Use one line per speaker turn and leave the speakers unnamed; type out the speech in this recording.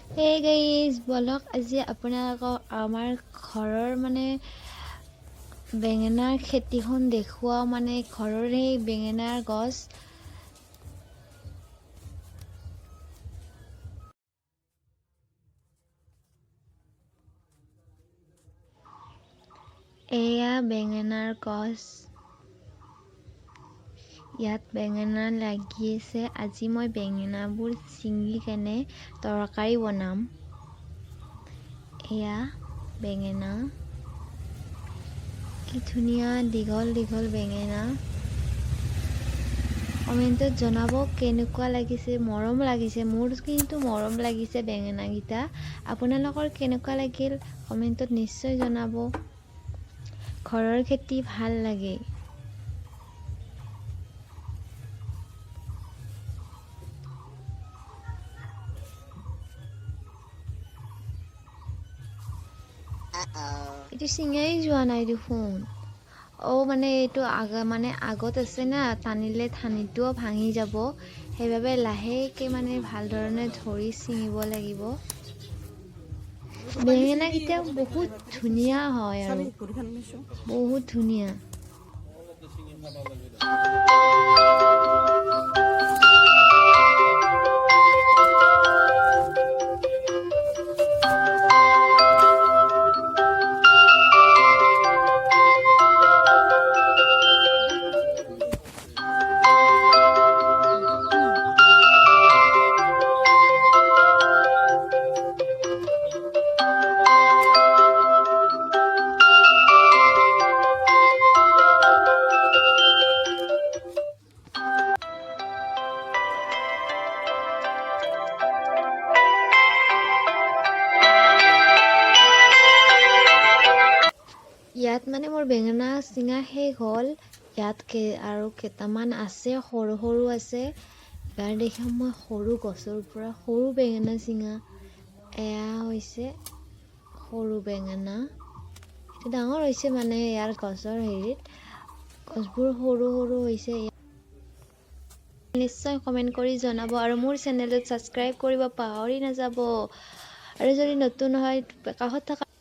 Hey guys, বলক আজি আপোনালোকক আমাৰ ঘৰৰ মানে বেঙেনাৰ খেতিখন দেখুৱা মানে ঘৰৰ এই বেঙেনাৰ গছ এয়া বেঙেনাৰ গছ ইয়াত বেঙেনা লাগি আছে আজি মই বেঙেনাবোৰ ছিঙি কেনে তৰকাৰী বনাম এয়া বেঙেনা কি ধুনীয়া দীঘল দীঘল বেঙেনা কমেন্টত জনাব কেনেকুৱা লাগিছে মৰম লাগিছে মোৰ কিন্তু মৰম লাগিছে বেঙেনা গিটা আপোনালোকৰ কেনেকুৱা লাগিল কমেন্টত নিশ্চয় জনাব ঘৰৰ খেতি ভাল লাগে এটো সিঙাই যোৱা নাই দেখোন মানে এইটো আগত আছে না টানিলে ঠানিটো ভাঙি যাব সেইবাবে লাহেকে মানে ভাল ধৰণে ধৰি ছিঙিব লাগিব বেঙেনা কিটা বহুত ধুনীয়া হয় আৰু বহুত ধুনীয়া ইয়াত মানে মোৰ বেঙেনা চিঙা শেষ হ'ল ইয়াত আৰু কেইটামান আছে সৰু সৰু আছে এবাৰ দেখাম মই সৰু গছৰ পৰা সৰু বেঙেনা চিঙা এয়া হৈছে সৰু বেঙেনা এটা ডাঙৰ হৈছে মানে ইয়াৰ গছৰ হেৰিত গছবোৰ সৰু সৰু হৈছে নিশ্চয় কমেন্ট কৰি জনাব আৰু মোৰ চেনেলটো সাবস্ক্ৰাইব কৰিব পাহৰি নাযাব আৰু যদি নতুন হয় কাষত থকা